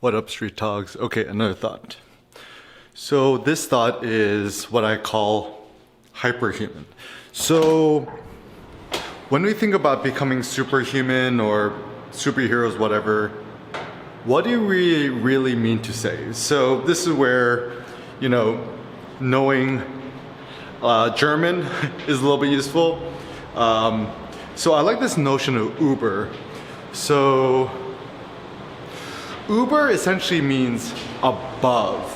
What up, street dogs? Okay, another thought. So this thought is what I call hyperhuman. So when we think about becoming superhuman or superheroes, whatever, what do we really mean to say? So this is where, knowing German is a little bit useful. So I like this notion of Uber. So Uber essentially means above.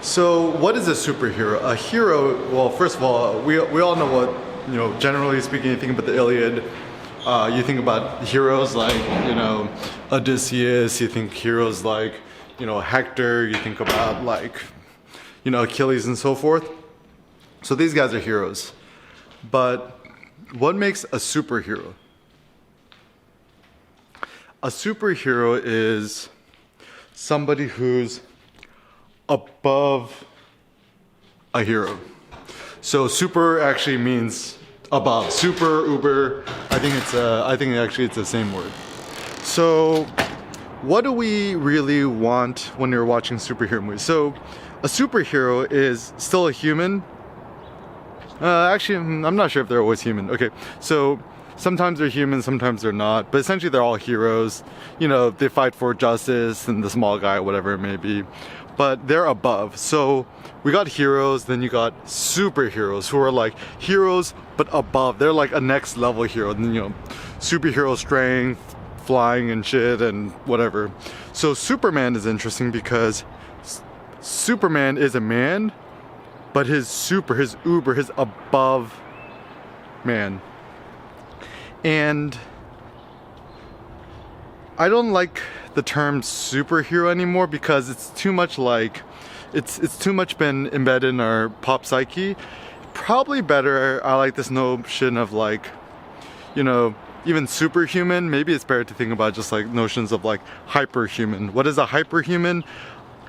So what is a superhero? A hero, well, first of all, we all know what, generally speaking, you think about the Iliad, you think about heroes like, Odysseus, you think heroes like, Hector, you think about like, Achilles and so forth. So these guys are heroes. But what makes a superhero? A superhero is somebody who's above a hero. So super actually means above. Super, uber, I think actually it's the same word. So what do we really want when you're watching superhero movies? So a superhero is still a human. Actually, I'm not sure if they're always human. Okay, so sometimes they're human, sometimes they're not, but essentially they're all heroes. They fight for justice and the small guy, whatever it may be, but they're above. So we got heroes, then you got superheroes who are like heroes, but above. They're like a next level hero, superhero strength, flying and shit and whatever. So Superman is interesting because Superman is a man, but his uber, his above man. And I don't like the term superhero anymore because it's too much like, it's too much been embedded in our pop psyche. Probably better, I like this notion of like, even superhuman. Maybe it's better to think about just like notions of like hyperhuman. What is a hyperhuman?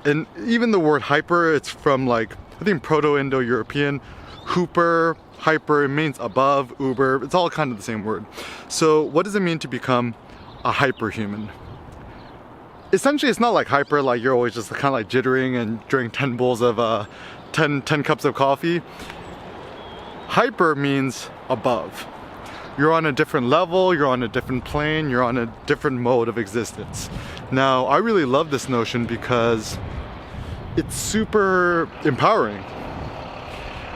And even the word hyper, it's from like, I think Proto-Indo-European, hooper, hyper, it means above, uber, it's all kind of the same word. So what does it mean to become a hyperhuman? Essentially, it's not like hyper, like you're always just kind of like jittering and drink 10 bowls of 10 cups of coffee. Hyper means above. You're on a different level, you're on a different plane, you're on a different mode of existence. Now, I really love this notion because it's super empowering.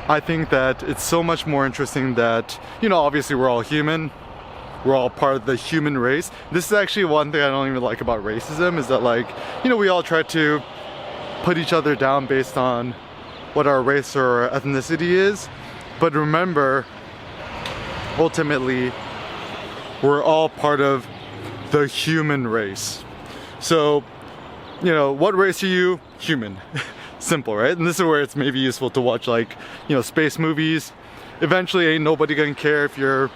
I think that it's so much more interesting that, obviously we're all human. We're all part of the human race. This is actually one thing I don't even like about racism is that like, we all try to put each other down based on what our race or our ethnicity is. But remember, ultimately, we're all part of the human race. So, what race are you? Human. Simple, right? And this is where it's maybe useful to watch like, space movies. Eventually ain't nobody gonna care if you're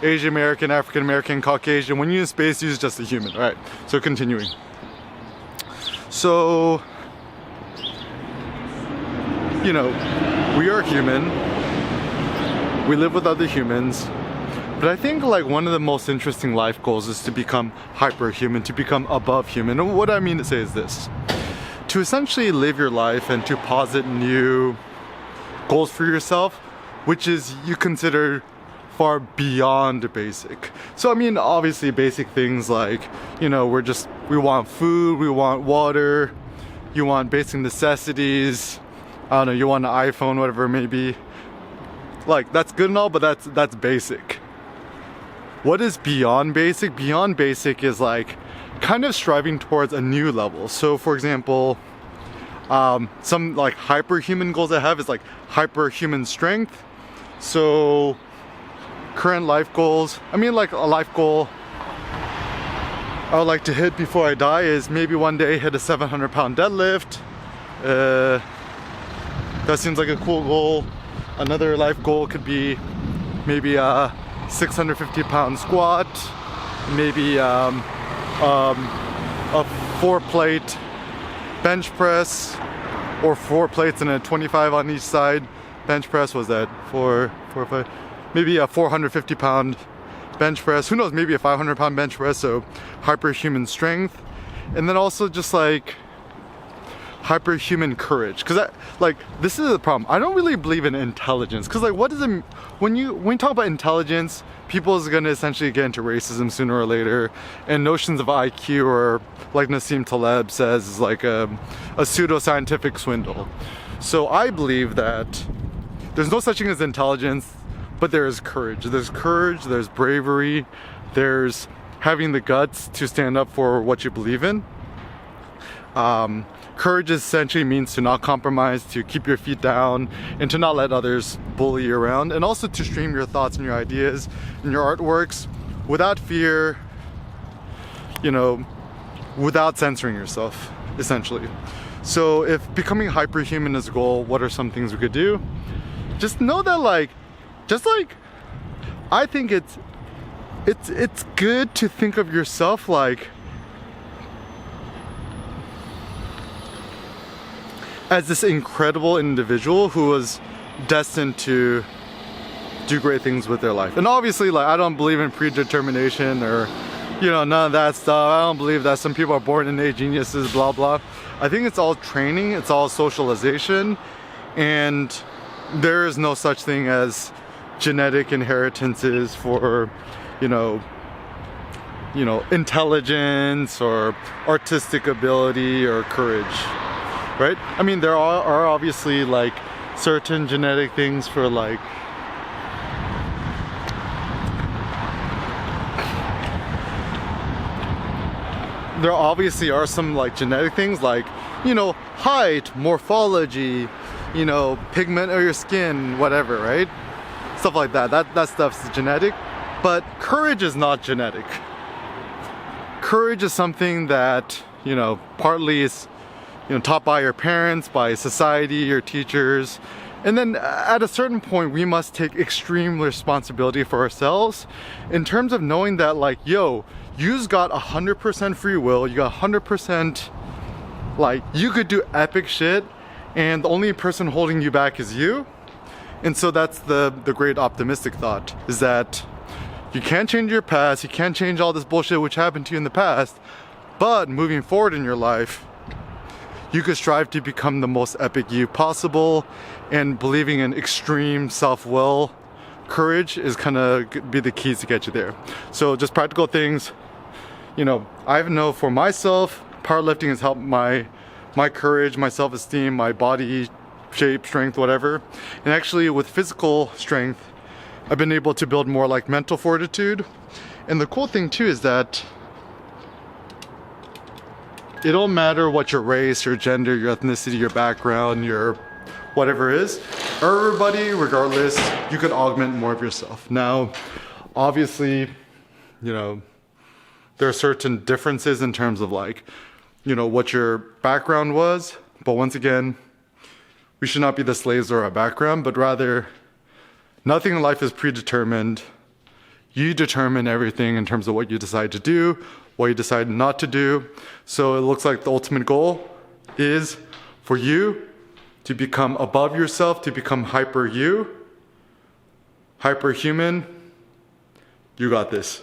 Asian American, African American, Caucasian. When you're in space, you're just a human. All right, so continuing. So, we are human. We live with other humans. But I think like one of the most interesting life goals is to become hyperhuman, to become above human. And what I mean to say is this. To essentially live your life and to posit new goals for yourself, which is you consider far beyond basic. So I mean, obviously basic things like, we want food, we want water, you want basic necessities, I don't know, you want an iPhone, whatever it may be. Like, that's good and all, but that's basic. What is beyond basic? Beyond basic is like kind of striving towards a new level. So for example, some like hyperhuman goals I have is like hyperhuman strength. So current life goals, like a life goal I would like to hit before I die is maybe one day hit a 700-pound deadlift. That seems like a cool goal. Another life goal could be maybe a 650-pound squat, maybe a 4-plate bench press, or 4 plates and a 25 on each side bench press. Was that 4, 5? Maybe a 450-pound bench press. Who knows? Maybe a 500-pound bench press. So hyperhuman strength. and then also just like hyperhuman courage, because like this is the problem. I don't really believe in intelligence, because like what does it, when you talk about intelligence, people is going to essentially get into racism sooner or later, and notions of IQ, or like Nassim Taleb says, is like a pseudo-scientific swindle. So I believe that there's no such thing as intelligence, but there is courage. There's courage, there's bravery, there's having the guts to stand up for what you believe in. Courage essentially means to not compromise, to keep your feet down, and to not let others bully you around, and also to stream your thoughts and your ideas and your artworks without fear, you know, without censoring yourself, essentially. So if becoming hyperhuman is a goal, what are some things we could do? Just know that I think it's good to think of yourself like as this incredible individual who was destined to do great things with their life. And obviously, like, I don't believe in predetermination or, you know, none of that stuff. I don't believe that some people are born innate geniuses, blah, blah. I think it's all training, it's all socialization, and there is no such thing as genetic inheritances for, you know, intelligence or artistic ability or courage. Right? I mean, there are obviously like certain genetic things for like there obviously are some like genetic things like, you know, height, morphology, you know, pigment of your skin, whatever, right? Stuff like that. That stuff's genetic, but courage is not genetic. Courage is something that, you know, partly is, you know, taught by your parents, by society, your teachers, and then at a certain point we must take extreme responsibility for ourselves in terms of knowing that, like, yo, you've got 100% free will, you got 100%, like, you could do epic shit, and the only person holding you back is you. And so that's the great optimistic thought, is that you can't change your past, you can't change all this bullshit which happened to you in the past, but moving forward in your life, you could strive to become the most epic you possible, and believing in extreme self-will, courage is gonna be the keys to get you there. So just practical things, you know, I know for myself, powerlifting has helped my courage, my self-esteem, my body shape, strength, whatever. And actually with physical strength, I've been able to build more like mental fortitude. And the cool thing too is that it don't matter what your race, your gender, your ethnicity, your background, your whatever is. Everybody, regardless, you can augment more of yourself. Now, obviously, you know, there are certain differences in terms of like, you know, what your background was. But once again, we should not be the slaves of our background, but rather, nothing in life is predetermined. You determine everything in terms of what you decide to do, what you decide not to do. So it looks like the ultimate goal is for you to become above yourself, to become hyperhuman. You got this.